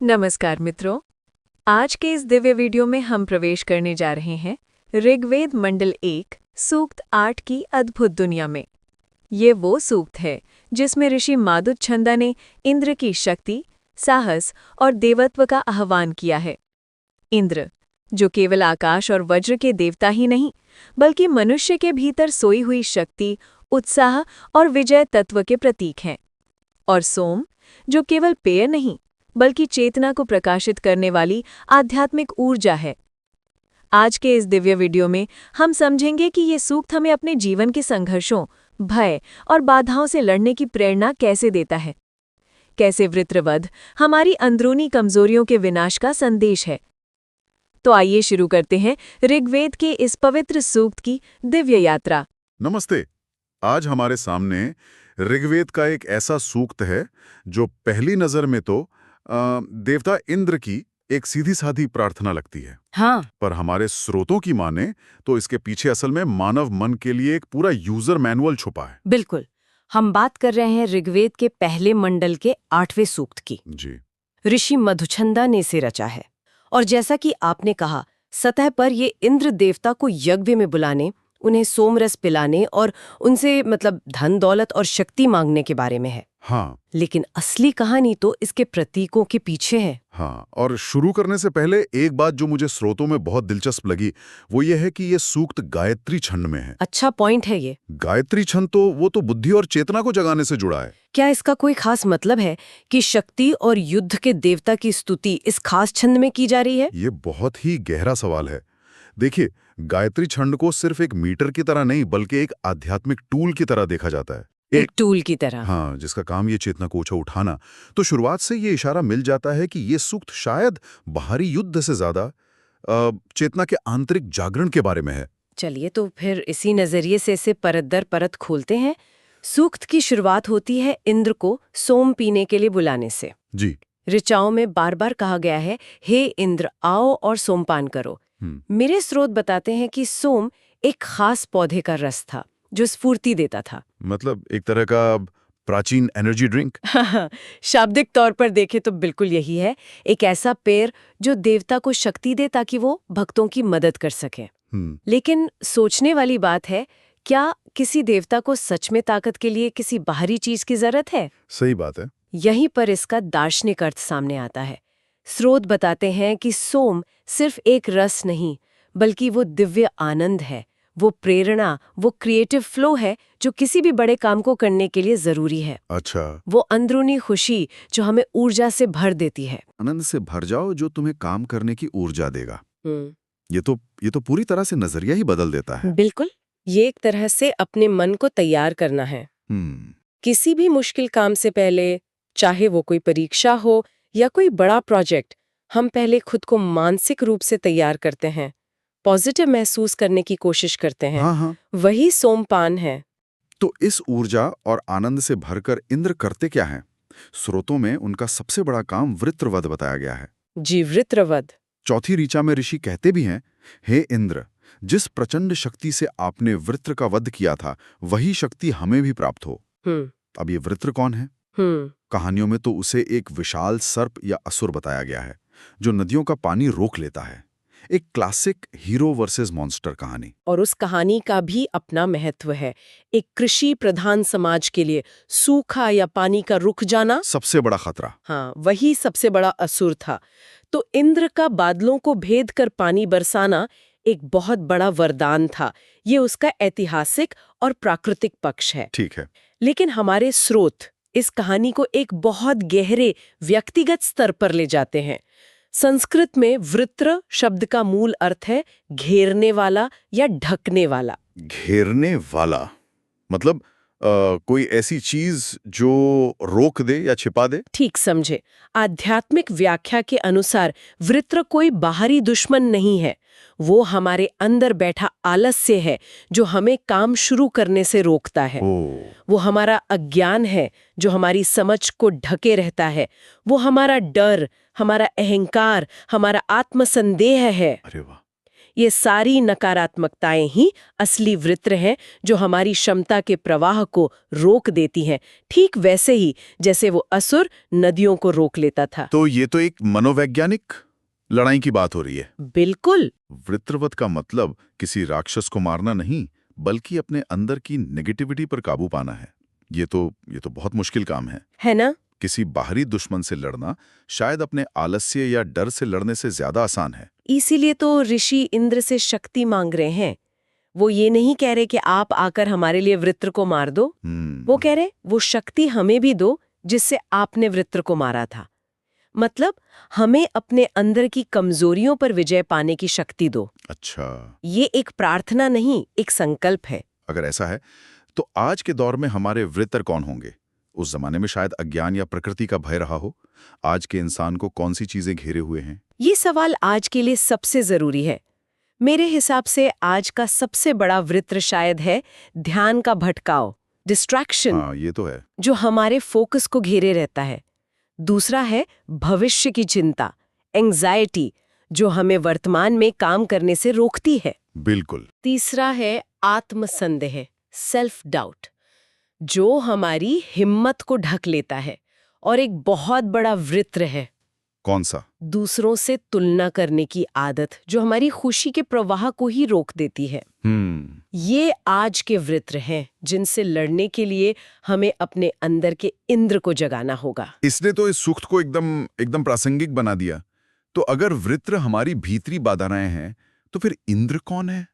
नमस्कार मित्रों। आज के इस दिव्य वीडियो में हम प्रवेश करने जा रहे हैं ऋग्वेद मंडल 1 सूक्त 8 की अद्भुत दुनिया में। ये वो सूक्त है जिसमें ऋषि मारुतछंदा ने इंद्र की शक्ति, साहस और देवत्व का आह्वान किया है। इंद्र, जो केवल आकाश और वज्र के देवता ही नहीं, बल्कि मनुष्य के भीतर सोई हुई शक्ति, उत्साह और विजय तत्व के प्रतीक हैं। और सोम, जो केवल पेय नहीं बल्कि चेतना को प्रकाशित करने वाली आध्यात्मिक ऊर्जा है। आज के इस दिव्य वीडियो में हम समझेंगे कि ये सूक्त हमें अपने जीवन के संघर्षों, भय और बाधाओं से लड़ने की प्रेरणा कैसे देता है। कैसे वृत्रवध हमारी अंदरूनी कमजोरियों के विनाश का संदेश है। तो आइए शुरू करते हैं ऋग्वेद के इस पवित्र सूक्त की दिव्य यात्रा। नमस्ते। आज हमारे सामने ऋग्वेद का एक ऐसा सूक्त है जो पहली नजर में तो देवता इंद्र की एक सीधी साधी प्रार्थना लगती है। हाँ, पर हमारे स्रोतों की माने तो इसके पीछे असल में मानव मन के लिए एक पूरा यूजर मैनुअल छुपा है। बिल्कुल। हम बात कर रहे हैं ऋग्वेद के पहले मंडल के 8वें सूक्त की। जी। ऋषि मधुछंदा ने इसे रचा है। और जैसा कि आपने कहा, सतह पर ये इंद्र देवता को यज्ञ में बुलाने, उन्हें सोमरस पिलाने और उनसे धन दौलत और शक्ति मांगने के बारे में है। हाँ। लेकिन असली कहानी तो इसके प्रतीकों के पीछे है। हाँ, और शुरू करने से पहले एक बात जो मुझे स्रोतों में बहुत दिलचस्प लगी वो ये है कि ये सूक्त गायत्री छंद में है। अच्छा पॉइंट है ये। गायत्री छंद तो बुद्धि और चेतना को जगाने से जुड़ा है। क्या इसका कोई खास मतलब है कि शक्ति और युद्ध के देवता की स्तुति इस खास छंद में की जा रही है? ये बहुत ही गहरा सवाल है। देखिए, गायत्री छंद को सिर्फ एक मीटर की तरह नहीं बल्कि एक आध्यात्मिक टूल की तरह देखा जाता है। एक टूल की तरह। हाँ, जिसका काम ये चेतना को ऊंचा उठाना। तो शुरुआत से ये इशारा मिल जाता है कि ये सूक्त शायद बाहरी युद्ध से ज्यादा चेतना के आंतरिक जागरण के बारे में है। चलिए तो फिर इसी नजरिए से इसे परत दर परत खोलते हैं। सूक्त की शुरुआत होती है इंद्र को सोम पीने के लिए बुलाने से। जी। ऋचाओं में बार बार कहा गया है, हे इंद्र आओ और सोमपान करो। मेरे स्रोत बताते हैं कि सोम एक खास पौधे का रस था जो स्फूर्ति देता था। मतलब एक तरह का प्राचीन एनर्जी ड्रिंक। शाब्दिक तौर पर देखें तो बिल्कुल यही है। एक ऐसा पेय जो देवता को शक्ति दे ताकि वो भक्तों की मदद कर सके। लेकिन सोचने वाली बात है, क्या किसी देवता को सच में ताकत के लिए किसी बाहरी चीज की जरूरत है? सही बात है। यहीं पर इसका दार्शनिक अर्थ सामने आता है। स्रोत बताते हैं कि सोम सिर्फ एक रस नहीं बल्कि वो दिव्य आनंद है, वो प्रेरणा, वो क्रिएटिव फ्लो है जो किसी भी बड़े काम को करने के लिए जरूरी है। अच्छा। वो अंदरूनी खुशी जो हमें ऊर्जा से भर देती है। आनंद से भर जाओ जो तुम्हें काम करने की ऊर्जा देगा। ये तो पूरी तरह से नजरिया ही बदल देता है। बिल्कुल। ये एक तरह से अपने मन को तैयार करना है। किसी भी मुश्किल काम से पहले, चाहे वो कोई परीक्षा हो या कोई बड़ा प्रोजेक्ट, हम पहले खुद को मानसिक रूप से तैयार करते हैं, पॉजिटिव महसूस करने की कोशिश करते हैं। हाँ। वही सोमपान है। तो इस ऊर्जा और आनंद से भरकर इंद्र करते क्या हैं? स्रोतों में उनका सबसे बड़ा काम वृत्रवध बताया गया है। जी, वृत्रवध। चौथी ऋचा में ऋषि कहते भी हैं, हे इंद्र, जिस प्रचंड शक्ति से आपने वृत्र का वध किया था वही शक्ति हमें भी प्राप्त हो। अब ये वृत्र कौन है? कहानियों में तो उसे एक विशाल सर्प या असुर बताया गया है जो नदियों का पानी रोक लेता है। एक क्लासिक हीरो वर्सेस मॉन्स्टर कहानी। और उस कहानी का भी अपना महत्व है। एक कृषि प्रधान समाज के लिए सूखा या पानी का रुक जाना सबसे बड़ा खतरा। हाँ, वही सबसे बड़ा असुर था। तो इंद्र का बादलों को भेद कर पानी बरसाना एक बहुत बड़ा वरदान था। ये उसका ऐतिहासिक और प्राकृतिक पक्ष है। ठीक है। लेकिन हमारे स्रोत इस कहानी को एक बहुत गहरे व्यक्तिगत स्तर पर ले जाते हैं। संस्कृत में वृत्र शब्द का मूल अर्थ है घेरने वाला या ढकने वाला। घेरने वाला मतलब कोई ऐसी चीज जो रोक दे या छिपा दे? ठीक समझे। आध्यात्मिक व्याख्या के अनुसार वृत्र कोई बाहरी दुश्मन नहीं है, वो हमारे अंदर बैठा आलस्य है जो हमें काम शुरू करने से रोकता है। वो हमारा अज्ञान है जो हमारी समझ को ढके रहता है। वो हमारा डर, हमारा अहंकार, हमारा आत्मसंदेह है। अरे वाह। ये सारी नकारात्मकताएं ही असली वृत्र हैं जो हमारी क्षमता के प्रवाह को रोक देती हैं, ठीक वैसे ही जैसे वो असुर नदियों को रोक लेता था। तो ये तो एक मनोवैज्ञानिक लड़ाई की बात हो रही है। बिल्कुल। वृत्रवध का मतलब किसी राक्षस को मारना नहीं, बल्कि अपने अंदर की नेगेटिविटी पर काबू पाना है। ये तो बहुत मुश्किल काम है ना? किसी बाहरी दुश्मन से लड़ना शायद अपने आलस्य या डर से लड़ने से ज्यादा आसान है। इसीलिए तो ऋषि इंद्र से शक्ति मांग रहे हैं। वो ये नहीं कह रहे कि आप आकर हमारे लिए वृत्र को मार दो। वो कह रहे वो शक्ति हमें भी दो जिससे आपने वृत्र को मारा था। मतलब हमें अपने अंदर की कमजोरियों पर विजय पाने की शक्ति दो। अच्छा, ये एक प्रार्थना नहीं, एक संकल्प है। अगर ऐसा है तो आज के दौर में हमारे वृत्र कौन होंगे? उस जमाने में शायद अज्ञान या प्रकृति का भय रहा हो। आज के इंसान को कौन सी चीजें घेरे हुए हैं? ये सवाल आज के लिए सबसे जरूरी है। मेरे हिसाब से आज का सबसे बड़ा वृत्र शायद है ध्यान का भटकाव, डिस्ट्रैक्शन। हाँ, ये तो है, जो हमारे फोकस को घेरे रहता है। दूसरा है भविष्य की चिंता, एंजाइटी, जो हमें वर्तमान में काम करने से रोकती है। बिल्कुल। तीसरा है आत्मसंदेह, सेल्फ डाउट, जो हमारी हिम्मत को ढक लेता है। और एक बहुत बड़ा वृत्र है। कौन सा? दूसरों से तुलना करने की आदत, जो हमारी खुशी के प्रवाह को ही रोक देती है। ये आज के वृत्र हैं जिनसे लड़ने के लिए हमें अपने अंदर के इंद्र को जगाना होगा। इसने तो इस सूक्त को एकदम प्रासंगिक बना दिया। तो अगर वृत्र हमारी भीतरी बाधाएं हैं, तो फिर इंद्र कौन है?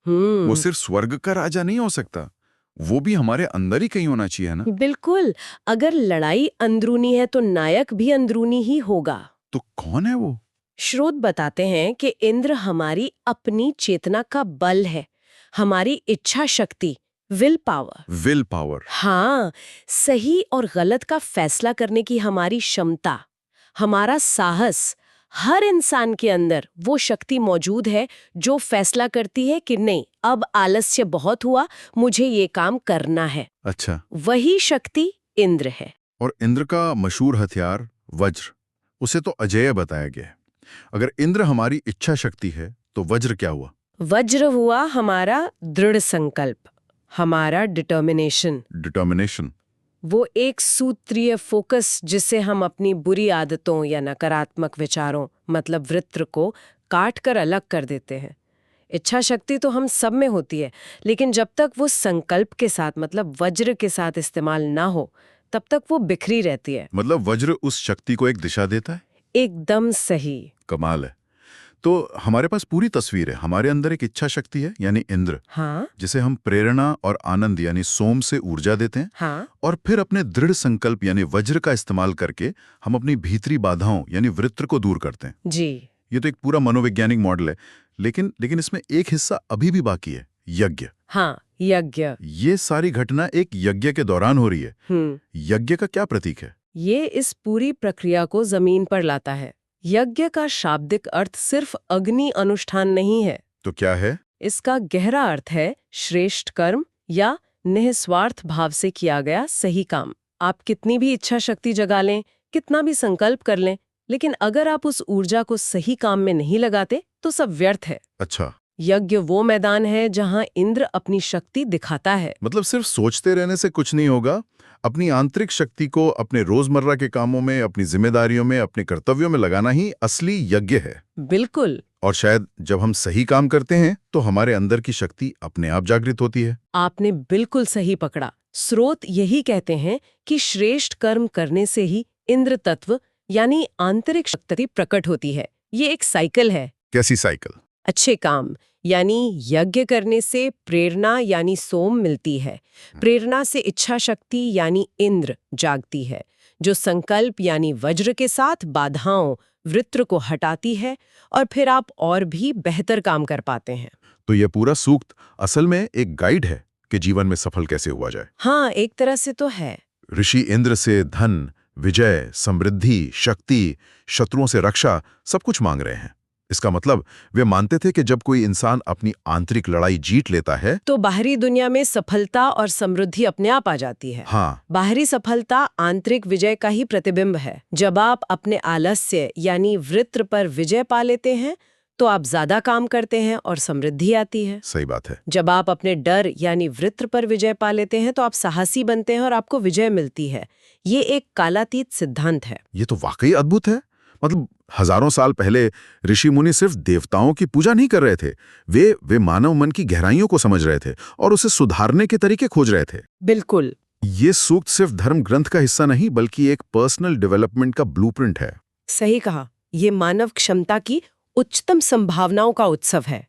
वो सिर्फ स्वर्ग का राजा नहीं हो सकता, वो भी हमारे अंदर ही कहीं होना चाहिए ना? बिल्कुल। अगर लड़ाई अंदरूनी है तो नायक भी अंदरूनी ही होगा। तो कौन है वो? स्रोत बताते हैं कि इंद्र हमारी अपनी चेतना का बल है, हमारी इच्छा शक्ति, विल पावर। हाँ, सही और गलत का फैसला करने की हमारी क्षमता, हमारा साहस। हर इंसान के अंदर वो शक्ति मौजूद है जो फैसला करती है कि नहीं, अब आलस्य बहुत हुआ, मुझे ये काम करना है। अच्छा। वही शक्ति इंद्र है। और इंद्र का मशहूर हथियार वज्र, उसे तो अजेय बताया गया है। अगर इंद्र हमारी इच्छा शक्ति है तो वज्र क्या हुआ? वज्र हुआ हमारा दृढ़ संकल्प, हमारा डिटर्मिनेशन। वो एक सूत्रीय फोकस जिससे हम अपनी बुरी आदतों या नकारात्मक विचारों, मतलब वृत्र को काट कर अलग कर देते हैं। इच्छा शक्ति तो हम सब में होती है, लेकिन जब तक वो संकल्प के साथ, मतलब वज्र के साथ इस्तेमाल ना हो, तब तक वो बिखरी रहती है। मतलब वज्र उस शक्ति को एक दिशा देता है? एकदम सही। कमाल है। तो हमारे पास पूरी तस्वीर है। हमारे अंदर एक इच्छा शक्ति है यानी इंद्र, हाँ, जिसे हम प्रेरणा और आनंद यानी सोम से ऊर्जा देते हैं। हाँ, और फिर अपने दृढ़ संकल्प यानी वज्र का इस्तेमाल करके हम अपनी भीतरी बाधाओं यानी वृत्र को दूर करते हैं। जी। ये तो एक पूरा मनोवैज्ञानिक मॉडल है, लेकिन इसमें एक हिस्सा अभी भी बाकी है, यज्ञ। हाँ, यज्ञ। ये सारी घटना एक यज्ञ के दौरान हो रही है। यज्ञ का क्या प्रतीक है? ये इस पूरी प्रक्रिया को जमीन पर लाता है। यज्ञ का शाब्दिक अर्थ सिर्फ अग्नि अनुष्ठान नहीं है। तो क्या है? इसका गहरा अर्थ है श्रेष्ठ कर्म या निस्वार्थ भाव से किया गया सही काम। आप कितनी भी इच्छा शक्ति जगा लें, कितना भी संकल्प कर लें, लेकिन अगर आप उस ऊर्जा को सही काम में नहीं लगाते तो सब व्यर्थ है। अच्छा। यज्ञ वो मैदान है जहां इंद्र अपनी शक्ति दिखाता है। मतलब सिर्फ सोचते रहने से कुछ नहीं होगा, अपनी आंतरिक शक्ति को अपने रोजमर्रा के कामों में, अपनी जिम्मेदारियों में, अपने कर्तव्यों में लगाना ही असली यज्ञ है। बिल्कुल। और शायद जब हम सही काम करते हैं तो हमारे अंदर की शक्ति अपने आप जागृत होती है। आपने बिल्कुल सही पकड़ा। स्रोत यही कहते हैं कि श्रेष्ठ कर्म करने से ही इंद्र तत्व यानी आंतरिक शक्ति प्रकट होती है। ये एक साइकिल है। कैसी साइकिल? अच्छे काम यानी यज्ञ करने से प्रेरणा यानी सोम मिलती है। प्रेरणा से इच्छा शक्ति यानी इंद्र जागती है, जो संकल्प यानी वज्र के साथ बाधाओं वृत्र को हटाती है, और फिर आप और भी बेहतर काम कर पाते हैं। तो ये पूरा सूक्त असल में एक गाइड है कि जीवन में सफल कैसे हुआ जाए। हाँ, एक तरह से तो है। ऋषि इंद्र से धन, विजय, समृद्धि, शक्ति, शत्रुओं से रक्षा सब कुछ मांग रहे हैं। इसका मतलब वे मानते थे कि जब कोई इंसान अपनी आंतरिक लड़ाई जीत लेता है तो बाहरी दुनिया में सफलता और समृद्धि अपने आप आ जाती है। हाँ। बाहरी सफलता आंतरिक विजय का ही प्रतिबिंब है। जब आप अपने आलस्य यानी वृत्र पर विजय पा लेते हैं तो आप ज्यादा काम करते हैं और समृद्धि आती है। सही बात है। जब आप अपने डर यानी वृत्र पर विजय पा लेते हैं तो आप साहसी बनते हैं और आपको विजय मिलती है। ये एक कालातीत सिद्धांत है। ये तो वाकई अद्भुत है। मतलब हजारों साल पहले ऋषि मुनि सिर्फ देवताओं की पूजा नहीं कर रहे थे, वे मानव मन की गहराइयों को समझ रहे थे और उसे सुधारने के तरीके खोज रहे थे। बिल्कुल। ये सूक्त सिर्फ धर्म ग्रंथ का हिस्सा नहीं बल्कि एक पर्सनल डेवलपमेंट का ब्लूप्रिंट है। सही कहा। ये मानव क्षमता की उच्चतम संभावनाओं का उत्सव है।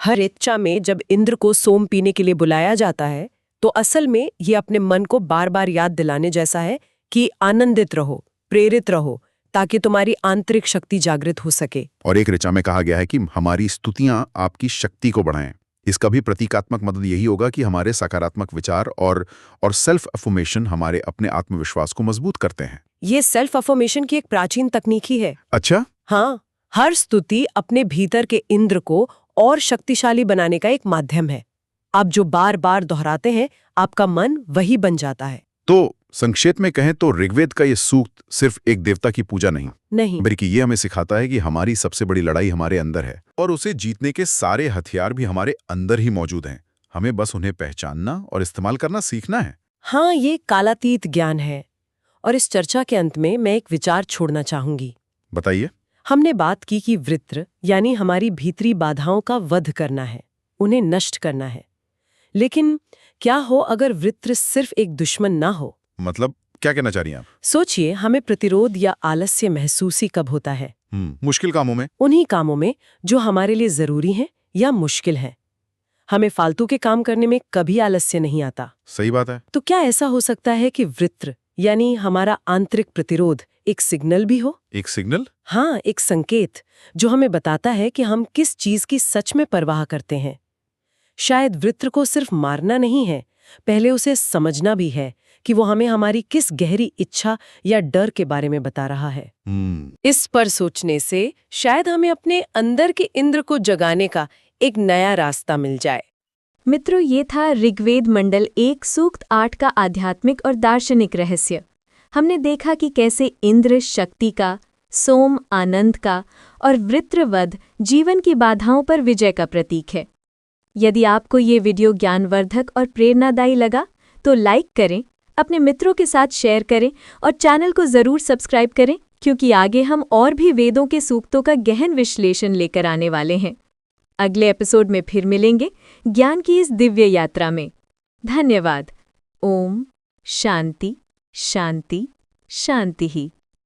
हर इच्छा में जब इंद्र को सोम पीने के लिए बुलाया जाता है तो असल में ये अपने मन को बार बार याद दिलाने जैसा है कि आनंदित रहो, प्रेरित रहो, ताकि तुम्हारी आंतरिक शक्ति जागृत हो सके। और एक ऋचा में कहा गया है कि हमारी स्तुतियां आपकी शक्ति को बढ़ाएं। इसका भी प्रतीकात्मक मतलब यही होगा कि हमारे सकारात्मक विचार और सेल्फ अफर्मेशन हमारे अपने आत्मविश्वास को मजबूत करते हैं। ये सेल्फ अफर्मेशन की एक प्राचीन तकनीक ही है। अच्छा। हाँ, हर स्तुति अपने भीतर के इंद्र को और शक्तिशाली बनाने का एक माध्यम है। आप जो बार बार दोहराते हैं, आपका मन वही बन जाता है। तो संक्षेप में कहें तो ऋग्वेद का ये सूक्त सिर्फ एक देवता की पूजा नहीं, बल्कि ये हमें सिखाता है कि हमारी सबसे बड़ी लड़ाई हमारे अंदर है और उसे जीतने के सारे हथियार भी हमारे अंदर ही मौजूद हैं। हमें बस उन्हें पहचानना और इस्तेमाल करना सीखना है। हाँ, ये कालातीत ज्ञान है। और इस चर्चा के अंत में मैं एक विचार छोड़ना चाहूंगी। बताइए। हमने बात की कि वृत्र यानी हमारी भीतरी बाधाओं का वध करना है, उन्हें नष्ट करना है। लेकिन क्या हो अगर वृत्र सिर्फ एक दुश्मन ना हो? मतलब क्या कहना चाह रही हैं आप? सोचिए, हमें प्रतिरोध या आलस्य महसूस ही कब होता है? मुश्किल कामों में। उन्हीं कामों में जो हमारे लिए जरूरी हैं या मुश्किल हैं। हमें फालतू के काम करने में कभी आलस्य नहीं आता। सही बात है। तो क्या ऐसा हो सकता है कि वृत्र यानी हमारा आंतरिक प्रतिरोध एक सिग्नल भी हो? एक सिग्नल? हाँ, एक संकेत जो हमें बताता है कि हम किस चीज की सच में परवाह करते हैं। शायद वृत्र को सिर्फ मारना नहीं है, पहले उसे समझना भी है कि वो हमें हमारी किस गहरी इच्छा या डर के बारे में बता रहा है। इस पर सोचने से शायद हमें अपने अंदर के इंद्र को जगाने का एक नया रास्ता मिल जाए। मित्रों, ये था ऋग्वेद मंडल 1 सूक्त 8 का आध्यात्मिक और दार्शनिक रहस्य। हमने देखा कि कैसे इंद्र शक्ति का, सोम आनंद का और वृत्रवध जीवन की बाधाओं पर विजय का प्रतीक है। यदि आपको ये वीडियो ज्ञानवर्धक और प्रेरणादायी लगा तो लाइक करें, अपने मित्रों के साथ शेयर करें और चैनल को ज़रूर सब्सक्राइब करें, क्योंकि आगे हम और भी वेदों के सूक्तों का गहन विश्लेषण लेकर आने वाले हैं। अगले एपिसोड में फिर मिलेंगे ज्ञान की इस दिव्य यात्रा में। धन्यवाद। ओम शांति शांति शांति ही।